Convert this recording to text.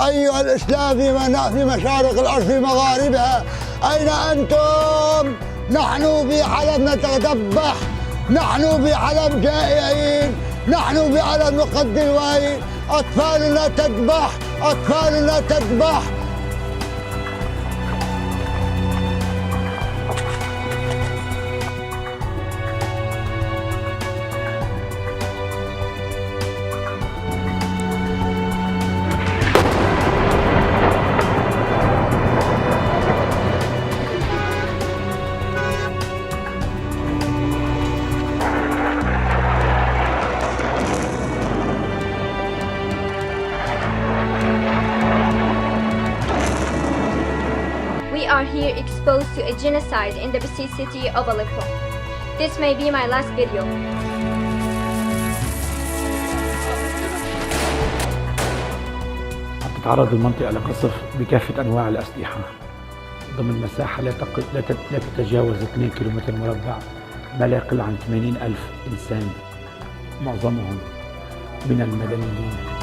أيها الإسلام في مشارق الأرض في مغاربها، أين أنتم؟ نحن في حلب نتذبح، نحن في حلب جائعين، نحن في حلب نقضي الويل، أطفالنا تذبح، أطفالنا تذبح. We are here exposed to a genocide in the besieged city of Aleppo. This may be my last video. تتعرض المنطقة لقصف بكافة أنواع الأسلحة ضمن مساحة لا تتجاوز 2 كيلومتر مربع، ما لا يقل عن 80,000 إنسان، معظمهم من المدنيين.